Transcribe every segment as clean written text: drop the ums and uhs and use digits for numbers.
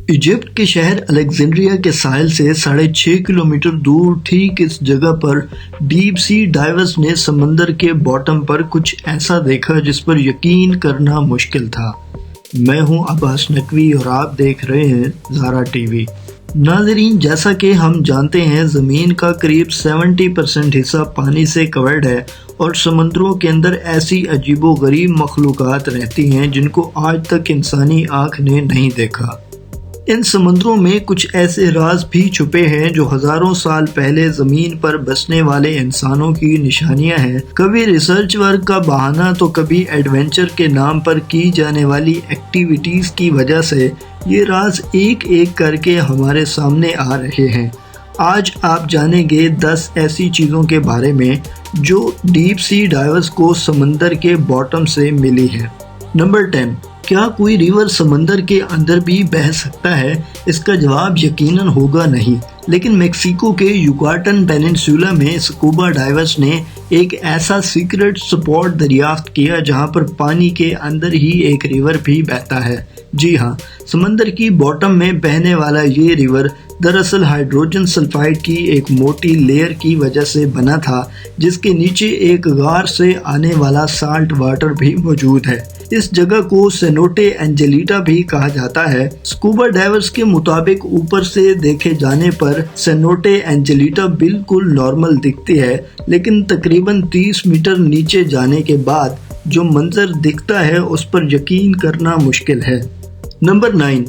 Egypt के शहर Alexandria के साहिल से 6.5 किलोमीटर दूर ठीक इस जगह पर डीप सी डाइवर्स ने समंदर के बॉटम पर कुछ ऐसा देखा जिस पर यकीन करना मुश्किल था। मैं हूं अब्बास नकवी और आप देख रहे हैं ज़ारा टीवी। नाज़रीन, जैसा कि हम जानते हैं ज़मीन का करीब 70% हिस्सा पानी से कवर्ड है और समंदरों के अंदर ऐसी अजीबोगरीब मखलूक़ात रहती हैं जिनको आज तक इंसानी आँख ने नहीं देखा। इन समुद्रों में कुछ ऐसे राज भी छुपे हैं जो हजारों साल पहले जमीन पर बसने वाले इंसानों की निशानियां हैं। कभी रिसर्च वर्क का बहाना तो कभी एडवेंचर के नाम पर की जाने वाली एक्टिविटीज की वजह से ये राज एक एक करके हमारे सामने आ रहे हैं। आज आप जानेंगे 10 ऐसी चीज़ों के बारे में जो डीप सी डाइवर्स को समंदर के बॉटम से मिली है। नंबर 10, क्या कोई रिवर समंदर के अंदर भी बह सकता है? इसका जवाब यकीनन होगा नहीं, लेकिन मेक्सिको के युकाटन पेनिनसुला में स्कूबा डाइवर्स ने एक ऐसा सीक्रेट स्पॉट दरियाफ्त किया जहां पर पानी के अंदर ही एक रिवर भी बहता है। जी हाँ, समंदर की बॉटम में बहने वाला ये रिवर दरअसल हाइड्रोजन सल्फाइड की एक मोटी लेयर की वजह से बना था, जिसके नीचे एक गार से आने वाला साल्ट वाटर भी मौजूद है। इस जगह को सेनोटे एंजेलिटा भी कहा जाता है। स्कूबा डाइवर्स के मुताबिक ऊपर से देखे जाने पर सेनोटे एंजेलिटा बिल्कुल नॉर्मल दिखती है, लेकिन तकरीबन 30 मीटर नीचे जाने के बाद जो मंजर दिखता है उस पर यकीन करना मुश्किल है। नंबर 9,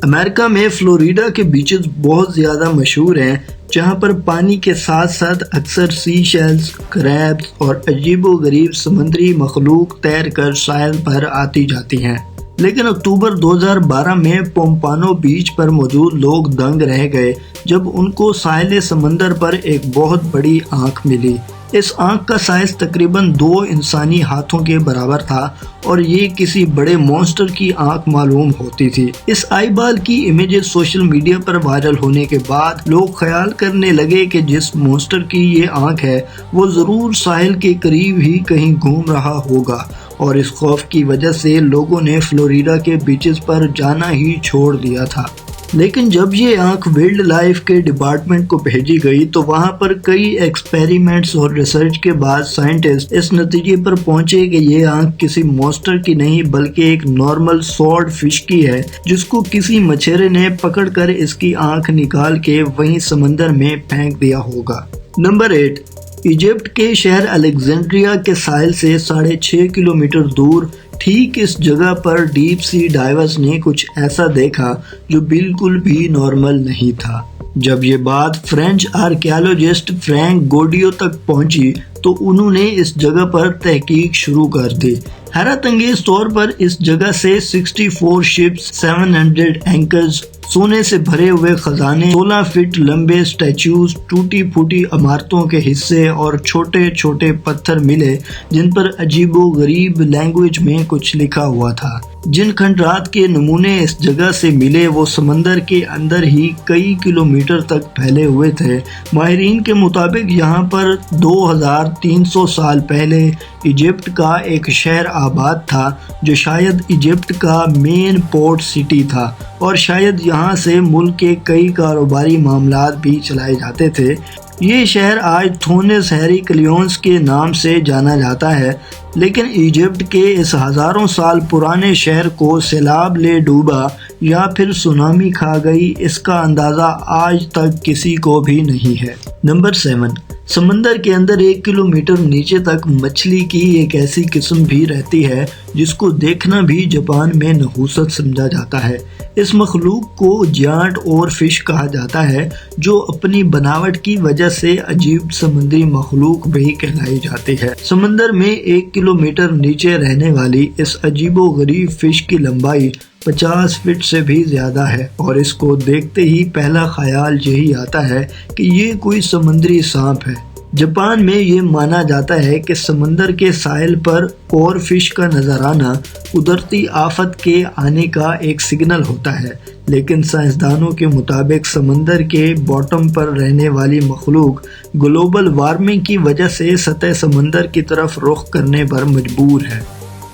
अमेरिका में फ्लोरिडा के बीचेस बहुत ज़्यादा मशहूर हैं, जहां पर पानी के साथ साथ अक्सर सी शेल्स, क्रैब्स और अजीबोगरीब समुद्री मखलूक तैर कर साहिल पर आती जाती हैं। लेकिन अक्टूबर 2012 में पोम्पानो बीच पर मौजूद लोग दंग रह गए जब उनको साहिल समंदर पर एक बहुत बड़ी आंख मिली। इस आंख का साइज तकरीबन 2 इंसानी हाथों के बराबर था और ये किसी बड़े मॉन्स्टर की आंख मालूम होती थी। इस आईबॉल की इमेजेस सोशल मीडिया पर वायरल होने के बाद लोग ख्याल करने लगे कि जिस मॉन्स्टर की ये आंख है वो जरूर साहिल के करीब ही कहीं घूम रहा होगा, और इस खौफ की वजह से लोगों ने फ्लोरिडा के बीचेस पर जाना ही छोड़ दिया था। लेकिन जब ये आंख वाइल्ड लाइफ के डिपार्टमेंट को भेजी गई तो वहां पर कई एक्सपेरिमेंट्स और रिसर्च के बाद साइंटिस्ट इस नतीजे पर पहुंचे कि ये आंख किसी मॉन्स्टर की नहीं बल्कि एक नॉर्मल स्वॉर्ड फिश की है, जिसको किसी मछेरे ने पकड़कर इसकी आंख निकाल के वहीं समंदर में फेंक दिया होगा। नंबर 8, इजिप्ट के शहर अलेक्जेंड्रिया के साहिल से 6.5 किलोमीटर दूर ठीक इस जगह पर डीप सी डाइवर्स ने कुछ ऐसा देखा जो बिल्कुल भी नॉर्मल नहीं था। जब ये बात फ्रेंच आर्कियोलॉजिस्ट फ्रैंक गोडियो तक पहुंची तो उन्होंने इस जगह पर तहकीक शुरू कर दी। हैरत अंगेज तौर पर इस जगह से 64 शिप्स, 700 एंकर्स, सोने से भरे हुए खजाने, 16 फीट लंबे स्टैच्यूज, टूटी फूटी इमारतों के हिस्से और छोटे छोटे पत्थर मिले जिन पर अजीबो गरीब लैंग्वेज में कुछ लिखा हुआ था। जिन खंडरात के नमूने इस जगह से मिले वो समंदर के अंदर ही कई किलोमीटर तक फैले हुए थे। माहिरीन के मुताबिक यहाँ पर 2300 साल पहले इजिप्ट का एक शहर आबाद था जो शायद इजिप्ट का मेन पोर्ट सिटी था और शायद यहाँ से मुल्क के कई कारोबारी मामलात भी चलाए जाते थे। ये शहर आज थोनेस हेरिक्लियोन्स के नाम से जाना जाता है, लेकिन इजिप्ट के इस हज़ारों साल पुराने शहर को सैलाब ले डूबा या फिर सुनामी खा गई, इसका अंदाज़ा आज तक किसी को भी नहीं है। नंबर 7, समंदर के अंदर 1 किलोमीटर नीचे तक मछली की एक ऐसी किस्म भी रहती है जिसको देखना भी जापान में नहूसत समझा जाता है। इस मखलूक को जायंट और फिश कहा जाता है जो अपनी बनावट की वजह से अजीब समुद्री मखलूक भी कहलाई जाती है। समंदर में 1 किलोमीटर नीचे रहने वाली इस अजीबो गरीब फिश की लंबाई 50 फीट से भी ज़्यादा है और इसको देखते ही पहला ख्याल यही आता है कि ये कोई समुद्री सांप है। जापान में ये माना जाता है कि समंदर के साहिल पर और फिश का नजर आना कुदरती आफत के आने का एक सिग्नल होता है, लेकिन साइंसदानों के मुताबिक समंदर के बॉटम पर रहने वाली मखलूक ग्लोबल वार्मिंग की वजह से सतह समंदर की तरफ रुख करने पर मजबूर है।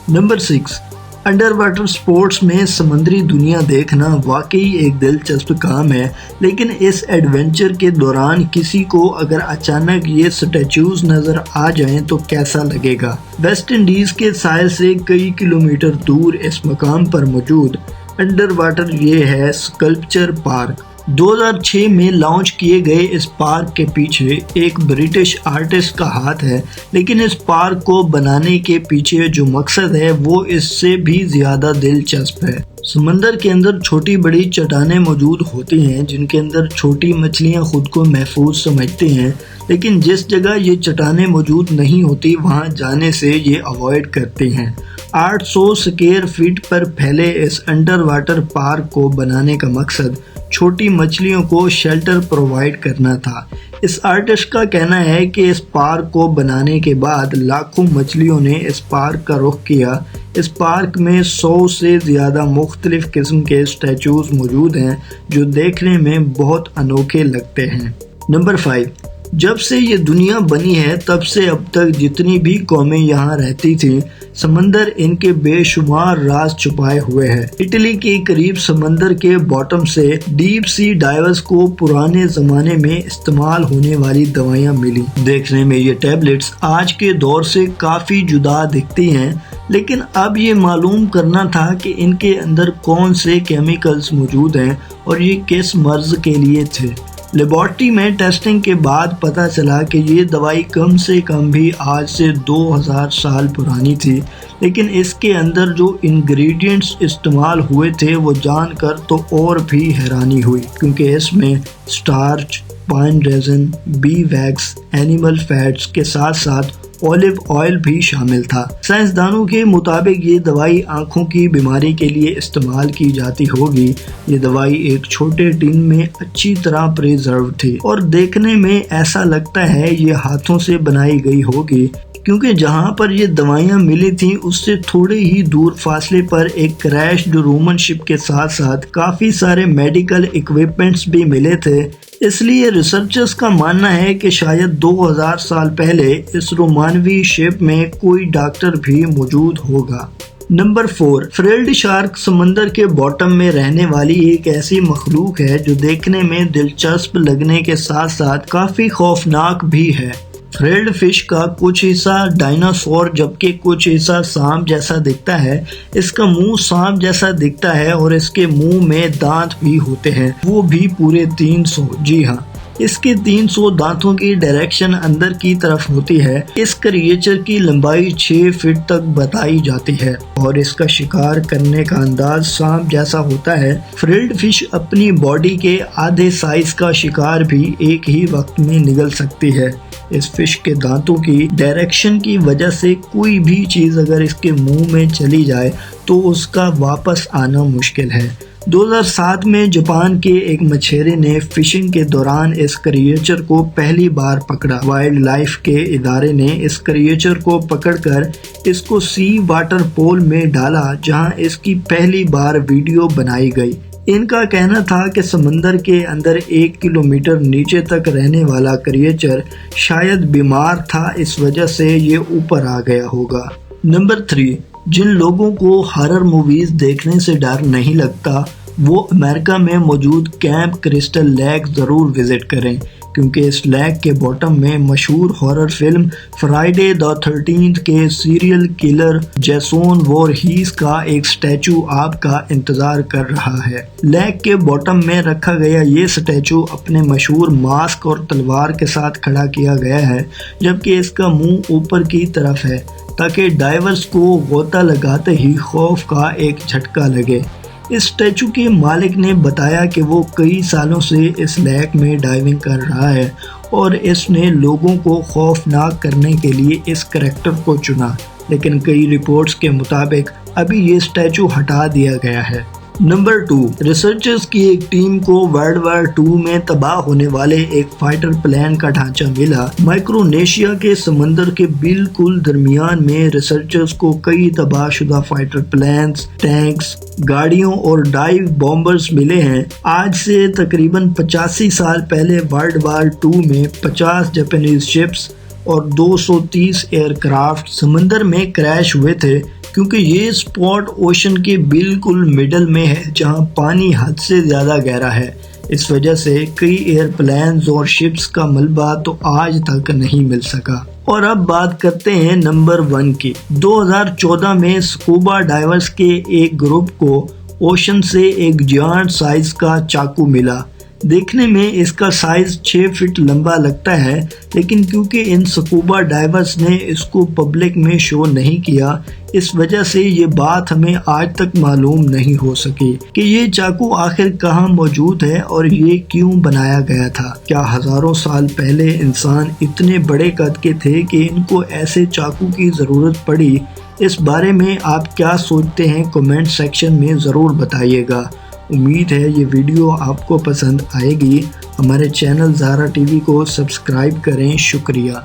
नंबर 6, अंडर वाटर स्पोर्ट्स में समुद्री दुनिया देखना वाकई एक दिलचस्प काम है, लेकिन इस एडवेंचर के दौरान किसी को अगर अचानक ये स्टैचूज नजर आ जाएं तो कैसा लगेगा। वेस्ट इंडीज के साहिल से कई किलोमीटर दूर इस मकाम पर मौजूद अंडर वाटर ये है स्कल्पचर पार्क। 2006 में लॉन्च किए गए इस पार्क के पीछे एक ब्रिटिश आर्टिस्ट का हाथ है, लेकिन इस पार्क को बनाने के पीछे जो मकसद है वो इससे भी ज़्यादा दिलचस्प है। समंदर के अंदर छोटी बड़ी चट्टानें मौजूद होती हैं जिनके अंदर छोटी मछलियां खुद को महफूज समझती हैं, लेकिन जिस जगह ये चट्टानें मौजूद नहीं होती वहां जाने से ये अवॉइड करती हैं। 800 स्क्वायर फीट पर फैले इस अंडर वाटर पार्क को बनाने का मकसद छोटी मछलियों को शेल्टर प्रोवाइड करना था। इस आर्टिस्ट का कहना है कि इस पार्क को बनाने के बाद लाखों मछलियों ने इस पार्क का रुख किया। इस पार्क में 100 से ज़्यादा मुख्तलिफ किस्म के स्टैचूज मौजूद हैं जो देखने में बहुत अनोखे लगते हैं। नंबर 5, जब से ये दुनिया बनी है तब से अब तक जितनी भी कौमें यहाँ रहती थी, समंदर इनके बेशुमार राज छुपाए हुए है। इटली के करीब समंदर के बॉटम से डीप सी डाइवर्स को पुराने जमाने में इस्तेमाल होने वाली दवाइयाँ मिली। देखने में ये टैबलेट्स आज के दौर से काफ़ी जुदा दिखती हैं, लेकिन अब ये मालूम करना था कि इनके अंदर कौन से केमिकल्स मौजूद हैं और ये किस मर्ज के लिए थे। लेबॉर्ट्री में टेस्टिंग के बाद पता चला कि ये दवाई कम से कम भी आज से 2000 साल पुरानी थी, लेकिन इसके अंदर जो इंग्रेडिएंट्स इस्तेमाल हुए थे वो जानकर तो और भी हैरानी हुई, क्योंकि इसमें starch, pine resin, B wax, animal fats के साथ साथ ऑलिव ऑयल भी शामिल था। साइंसदानों के मुताबिक ये दवाई आंखों की बीमारी के लिए इस्तेमाल की जाती होगी। ये दवाई एक छोटे टिन में अच्छी तरह प्रिजर्व थी और देखने में ऐसा लगता है ये हाथों से बनाई गई होगी, क्योंकि जहां पर ये दवाइयां मिली थी उससे थोड़े ही दूर फासले पर एक क्रैश्ड रोमन शिप के साथ साथ काफ़ी सारे मेडिकल इक्विपमेंट्स भी मिले थे। इसलिए रिसर्चर्स का मानना है कि शायद 2000 साल पहले इस रोमानवी शिप में कोई डॉक्टर भी मौजूद होगा। नंबर 4, फ्रिल्ड शार्क समंदर के बॉटम में रहने वाली एक ऐसी मखलूक है जो देखने में दिलचस्प लगने के साथ साथ काफ़ी खौफनाक भी है। फ्रिल्ड फिश का कुछ हिस्सा डायनासोर जबकि कुछ हिस्सा सांप जैसा दिखता है। इसका मुंह सांप जैसा दिखता है और इसके मुंह में दांत भी होते हैं, वो भी पूरे 300। जी हाँ, इसके 300 दांतों की डायरेक्शन अंदर की तरफ होती है। इस क्रिएचर की लंबाई 6 फीट तक बताई जाती है और इसका शिकार करने का अंदाज सांप जैसा होता है। फ्रिल्ड फिश अपनी बॉडी के आधे साइज का शिकार भी एक ही वक्त में निगल सकती है। इस फिश के दांतों की डायरेक्शन की वजह से कोई भी चीज़ अगर इसके मुंह में चली जाए तो उसका वापस आना मुश्किल है। 2007 में जापान के एक मछेरे ने फिशिंग के दौरान इस क्रिएचर को पहली बार पकड़ा। वाइल्ड लाइफ के इदारे ने इस क्रिएचर को पकड़कर इसको सी वाटर पोल में डाला, जहां इसकी पहली बार वीडियो बनाई गई। इनका कहना था कि समंदर के अंदर 1 किलोमीटर नीचे तक रहने वाला क्रिएचर शायद बीमार था, इस वजह से ये ऊपर आ गया होगा। नंबर 3, जिन लोगों को हॉरर मूवीज देखने से डर नहीं लगता वो अमेरिका में मौजूद कैंप क्रिस्टल लेक ज़रूर विजिट करें, क्योंकि इस लेक के बॉटम में मशहूर horror film Friday the 13th के सीरियल किलर जेसन वोरहीस का एक स्टैचू आपका इंतजार कर रहा है। लेक के बॉटम में रखा गया ये स्टैचू अपने मशहूर मास्क और तलवार के साथ खड़ा किया गया है, जबकि इसका मुंह ऊपर की तरफ है ताकि डाइवर्स को गोता लगाते ही खौफ का एक झटका लगे। इस स्टैचू के मालिक ने बताया कि वो कई सालों से इस लेक में डाइविंग कर रहा है और इसने लोगों को खौफनाक करने के लिए इस करैक्टर को चुना, लेकिन कई रिपोर्ट्स के मुताबिक अभी ये स्टैचू हटा दिया गया है। नंबर 2, रिसर्चर्स की एक टीम को वर्ल्ड वार 2 में तबाह होने वाले एक फाइटर प्लेन का ढांचा मिला। माइक्रोनेशिया के समंदर के बिल्कुल दरमियान में रिसर्चर्स को कई तबाहशुदा फाइटर प्लेन्स, टैंक्स, गाड़ियों और डाइव बॉम्बर्स मिले हैं। आज से तकरीबन 85 साल पहले वर्ल्ड वार 2 में 50 जापानीज शिप्स और 230 एयरक्राफ्ट समंदर में क्रैश हुए थे। क्योंकि ये स्पॉट ओशन के बिल्कुल मिडल में है जहां पानी हद से ज़्यादा गहरा है। इस वजह से कई एयरप्लेन्स और शिप्स का मलबा तो आज तक नहीं मिल सका। और अब बात करते हैं नंबर 1 की। 2014 में स्कूबा डाइवर्स के एक ग्रुप को ओशन से एक जायंट साइज का चाकू मिला। देखने में इसका साइज 6 फीट लंबा लगता है, लेकिन क्योंकि इन स्कूबा डाइवर्स ने इसको पब्लिक में शो नहीं किया, इस वजह से ये बात हमें आज तक मालूम नहीं हो सकी कि ये चाकू आखिर कहाँ मौजूद है और ये क्यों बनाया गया था। क्या हजारों साल पहले इंसान इतने बड़े कद के थे कि इनको ऐसे चाकू की ज़रूरत पड़ी? इस बारे में आप क्या सोचते हैं कमेंट सेक्शन में ज़रूर बताइएगा। उम्मीद है ये वीडियो आपको पसंद आएगी। हमारे चैनल ज़ारा टीवी को सब्सक्राइब करें। शुक्रिया।